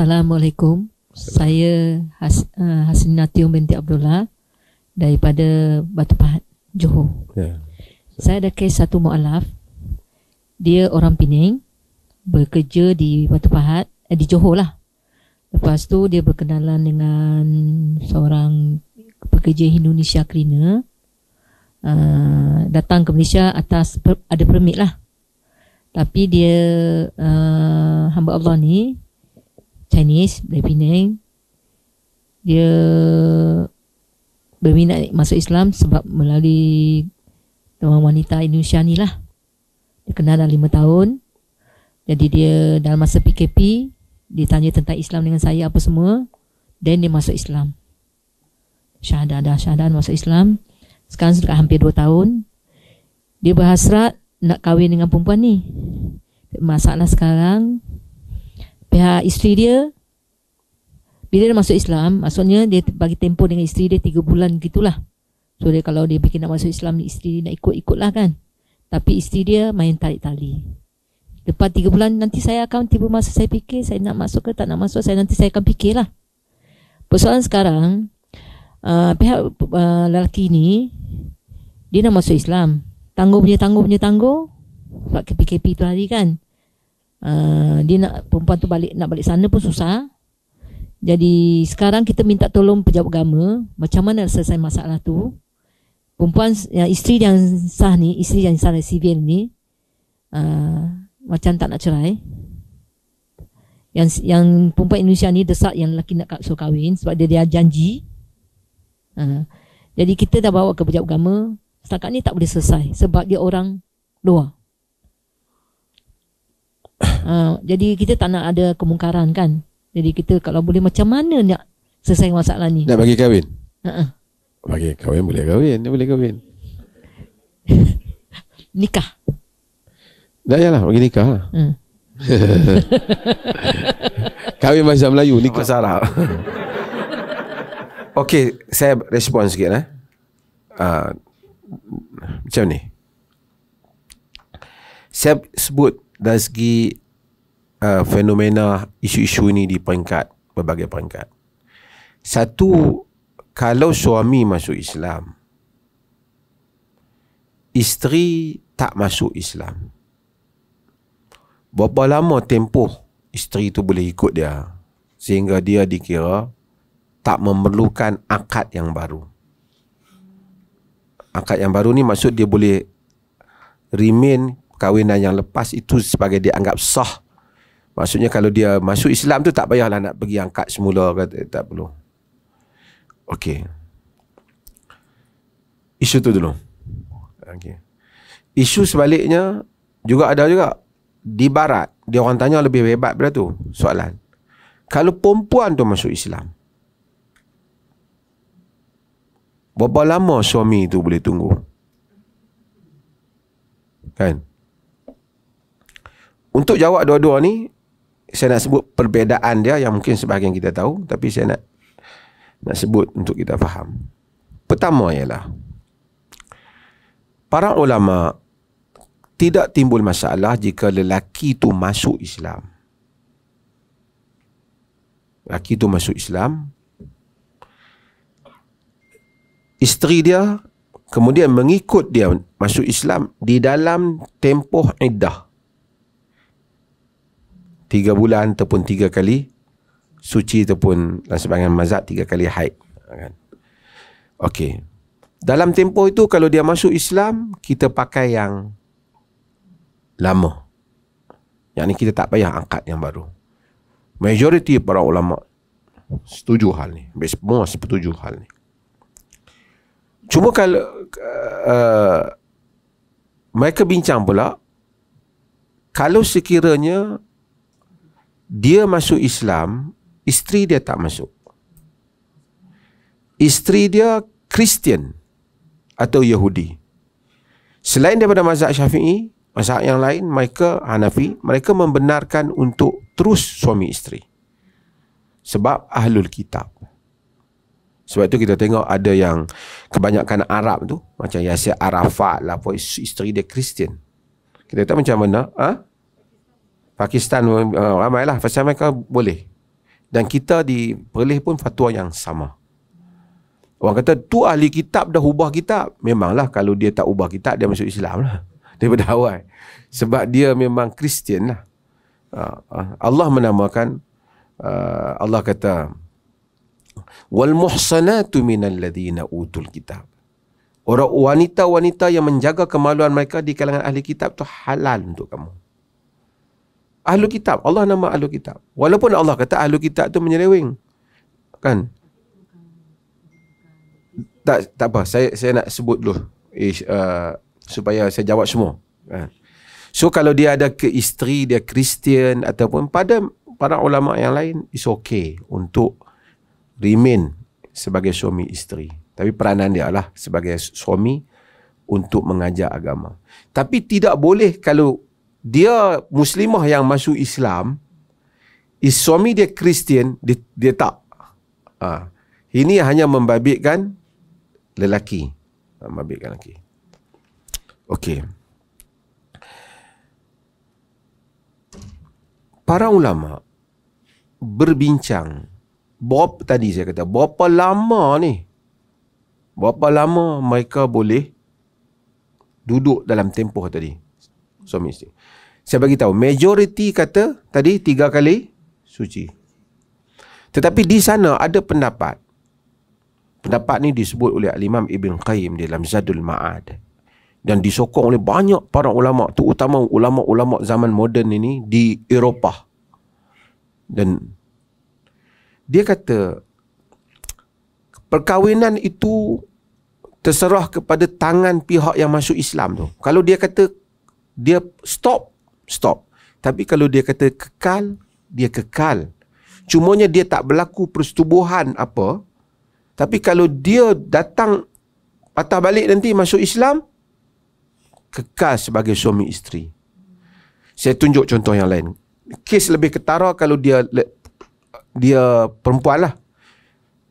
Assalamualaikum. Saya Hasina Tiong binti Abdullah daripada Batu Pahat, Johor. Saya ada kes satu mu'alaf. Dia orang Pening, bekerja di Batu Pahat, di Johor lah. Lepas tu dia berkenalan dengan seorang pekerja Indonesia cleaner. Datang ke Malaysia atas ada permit lah. Tapi dia hamba Allah ni Chinese dari Penang. Dia berminat masuk Islam sebab melalui teman wanita Indonesia ni lah. Dia kenal dah 5 tahun. Jadi dia dalam masa PKP, dia tanya tentang Islam dengan saya apa semua. Dan dia masuk Islam. Syahadah masuk Islam. Sekarang sudah hampir 2 tahun. Dia berhasrat nak kahwin dengan perempuan ni. Masalah sekarang, pihak isteri dia, bila dia masuk Islam, maksudnya dia bagi tempoh dengan isteri dia 3 bulan gitulah. So dia kalau dia fikir nak masuk Islam, isteri dia nak ikut-ikutlah kan. Tapi isteri dia main tarik tali. Lepas 3 bulan nanti saya akan tiba masa saya fikir saya nak masuk ke tak nak masuk, nanti saya akan fikirlah. Persoalan sekarang, pihak lelaki ni dia nak masuk Islam. Tangguh sebab PKP tu hari kan. Dia nak perempuan tu nak balik sana pun susah. Jadi sekarang kita minta tolong pejabat agama macam mana selesai masalah tu. Perempuan isteri yang sah ni, isteri yang sah sivil ni macam tak nak cerai. Yang perempuan Indonesia ni desak yang lelaki nak suruh kahwin sebab dia janji. Jadi kita dah bawa ke pejabat agama. Setakat ni tak boleh selesai sebab dia orang luar. Jadi kita tak nak ada kemungkaran kan. Jadi kita kalau boleh macam mana nak selesai masalah ni. Nak bagi kahwin? Bagi kahwin boleh kahwin. Nikah. Dah yalah bagi nikah lah. Kahwin bahasa Melayu, nikah bahasa Arab. Okey, saya respon sikit macam ni. Saya sebut dari segi fenomena isu-isu ini di berbagai peringkat. Satu, kalau suami masuk Islam, isteri tak masuk Islam, berapa lama tempoh isteri tu boleh ikut dia sehingga dia dikira tak memerlukan akad yang baru. Akad yang baru ni maksud dia boleh remain kahwinan yang lepas itu sebagai dianggap sah. Maksudnya kalau dia masuk Islam tu tak payahlah nak pergi angkat semula, kata tak perlu. Okey. Isu tu dulu. Okey. Isu sebaliknya juga ada juga. Di barat, dia orang tanya lebih hebat pada tu soalan. Kalau perempuan tu masuk Islam, berapa lama suami tu boleh tunggu? Kan? Untuk jawab dua-dua ni, saya nak sebut perbezaan dia yang mungkin sebahagian kita tahu, tapi saya nak sebut untuk kita faham. Pertama ialah, para ulama tidak timbul masalah jika lelaki tu masuk Islam. Lelaki tu masuk Islam, isteri dia kemudian mengikut dia masuk Islam di dalam tempoh iddah 3 bulan ataupun 3 kali suci ataupun dalam sebahagian mazhab 3 kali haid kan? Okey. Dalam tempoh itu kalau dia masuk Islam, kita pakai yang lama. Yang ni kita tak payah angkat yang baru. Majoriti para ulama setuju hal ni. Semua setuju hal ni. Cuma kalau mereka bincang pula, kalau sekiranya dia masuk Islam, isteri dia tak masuk. Isteri dia Kristian atau Yahudi. Selain daripada mazhab Syafi'i, mazhab yang lain, mereka Hanafi, mereka membenarkan untuk terus suami isteri. Sebab ahlul kitab. Sebab itu kita tengok ada yang kebanyakan Arab tu, macam Yasir Arafat lah, isteri dia Kristian. Kita tahu macam mana? Pakistan ramai lah, pasal mereka boleh. Dan kita di Perlis pun fatwa yang sama. Orang kata tu ahli kitab dah ubah kitab. Memanglah kalau dia tak ubah kitab, dia masuk Islam lah daripada awal. Sebab dia memang Kristian lah. Allah menamakan, Allah kata, wal muhsanatu minal ladhina utul kitab. Orang wanita-wanita yang menjaga kemaluan mereka di kalangan ahli kitab tu halal untuk kamu. Ahlu kitab, Allah nama ahlu kitab. Walaupun Allah kata ahlu kitab tu menyeleweng, kan? Tak apa, saya nak sebut dulu supaya saya jawab semua. So kalau dia ada ke isteri, dia Kristian ataupun pada para ulama yang lain, it's okay untuk remain sebagai suami isteri. Tapi peranan dia lah sebagai suami untuk mengajar agama. Tapi tidak boleh kalau dia Muslimah yang masuk Islam, suami dia Kristian, dia tak. Ini hanya membabitkan lelaki. Membabitkan lelaki. Okey. Para ulama berbincang, tadi saya kata, berapa lama mereka boleh duduk dalam tempoh tadi, suami isteri. Saya bagi tahu, majoriti kata tadi 3 kali suci. Tetapi di sana ada pendapat. Pendapat ni disebut oleh Imam Ibn Qayyim dalam Zadul Ma'ad, dan disokong oleh banyak para ulama, terutama ulama-ulama zaman moden ini di Eropah. Dan dia kata perkahwinan itu terserah kepada tangan pihak yang masuk Islam tu. Kalau dia kata dia stop. Tapi kalau dia kata kekal, dia kekal. Cumanya dia tak berlaku persetubuhan apa. Tapi kalau dia datang patah balik nanti masuk Islam, kekal sebagai suami isteri. Saya tunjuk contoh yang lain. Kes lebih ketara kalau dia perempuan lah.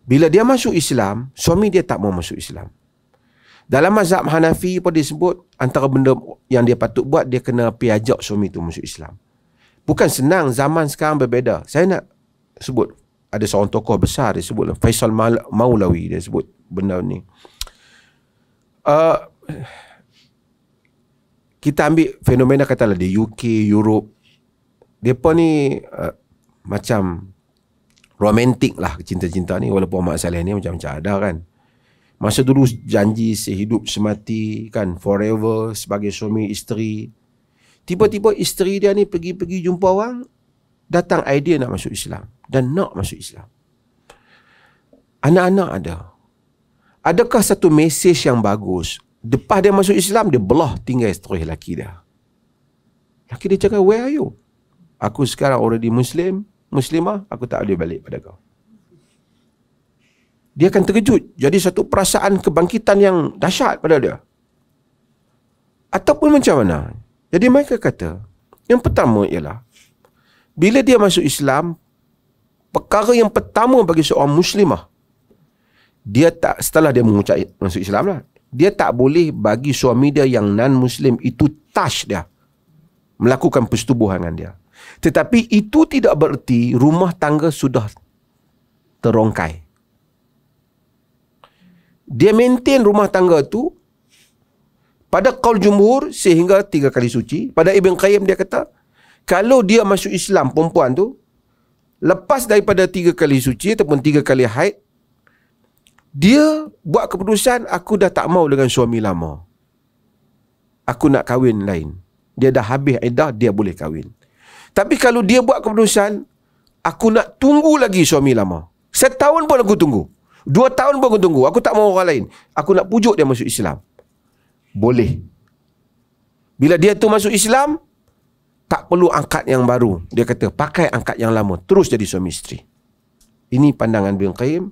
Bila dia masuk Islam, suami dia tak mau masuk Islam. Dalam mazhab Hanafi pun disebut antara benda yang dia patut buat, dia kena piajak suami tu masuk Islam. Bukan senang, zaman sekarang berbeza. Saya nak sebut, ada seorang tokoh besar, dia sebut Faisal Maulawi, dia sebut benda ni. Kita ambil fenomena katalah di UK, Europe. Mereka ni macam romantik lah cinta-cinta ni. Walaupun Muhammad Saleh ni macam-macam ada kan. Masa dulu janji sehidup semati kan, forever sebagai suami isteri. Tiba-tiba isteri dia ni pergi jumpa orang, datang idea nak masuk Islam dan nak masuk Islam. Anak-anak ada. Adakah satu mesej yang bagus? Lepas dia masuk Islam, dia belah tinggal isteri lelaki dia. Lelaki dia cakap, where are you? Aku sekarang already Muslimah, aku tak boleh balik pada kau. Dia akan terkejut. Jadi satu perasaan kebangkitan yang dahsyat pada dia. Ataupun macam mana? Jadi mereka kata, yang pertama ialah, bila dia masuk Islam, perkara yang pertama bagi seorang Muslimah, dia tak, setelah dia mengucap masuk Islam lah, dia tak boleh bagi suami dia yang non-Muslim itu touch dia, melakukan persetubuhan dengan dia. Tetapi itu tidak bererti rumah tangga sudah terongkai. Dia maintain rumah tangga tu pada qaul jumhur sehingga 3 kali suci. Pada Ibn Qayyim dia kata, kalau dia masuk Islam perempuan tu, lepas daripada 3 kali suci ataupun 3 kali haid, dia buat keputusan, aku dah tak mau dengan suami lama, aku nak kahwin lain. Dia dah habis iddah, dia boleh kahwin. Tapi kalau dia buat keputusan, aku nak tunggu lagi suami lama, 1 tahun pun aku tunggu, 2 tahun pun aku tunggu, aku tak mau orang lain, aku nak pujuk dia masuk Islam, boleh. Bila dia tu masuk Islam, tak perlu angkat yang baru. Dia kata pakai angkat yang lama, terus jadi suami isteri. Ini pandangan Ibn Qayyim.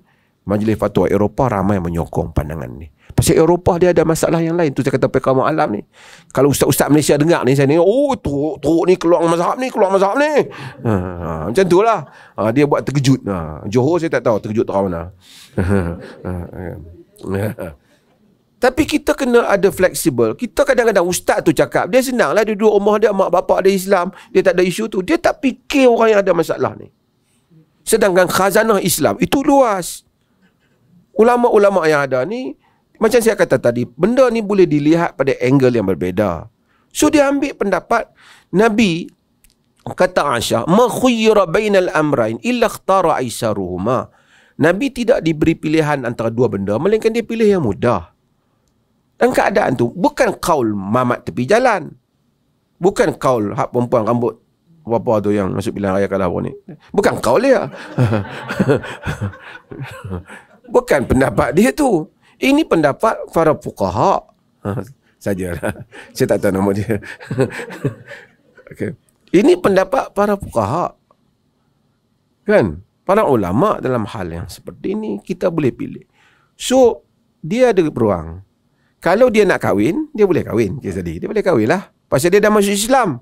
Majlis Fatwa Eropah ramai menyokong pandangan ni. Pasal Eropah dia ada masalah yang lain. Tu saya kata perkara alam ni. Kalau ustaz-ustaz Malaysia dengar ni, saya ni, oh teruk ni keluar mazhab ni. Macam tu lah. Dia buat terkejut. Johor saya tak tahu terkejut terang mana. Tapi kita kena ada fleksibel. Kita kadang-kadang ustaz tu cakap, dia senang lah, dia duduk rumah dia, mak bapak dia Islam, dia tak ada isu tu. Dia tak fikir orang yang ada masalah ni. Sedangkan khazanah Islam itu luas. Ulama-ulama yang ada ni, macam saya kata tadi, benda ni boleh dilihat pada angle yang berbeza. So dia ambil pendapat Nabi, kata Aisyah, ma khuyyira bainal amrayn illa ikhtara aisaruhuma. Nabi tidak diberi pilihan antara dua benda, melainkan dia pilih yang mudah. Dan keadaan tu bukan kaul mamat tepi jalan. Bukan kaul hak perempuan rambut apa tu yang masuk pilihan raya kalah ni. Bukan kaul dia. Bukan pendapat dia tu. Ini pendapat para fuqaha. Sajalah. Saya tak tahu nama dia. Okay. Ini pendapat para fuqaha. Kan? Para ulama dalam hal yang seperti ini kita boleh pilih. So, dia ada peluang. Kalau dia nak kahwin, dia boleh kahwin. Dia boleh kahwin lah. Pasal dia dah masuk Islam.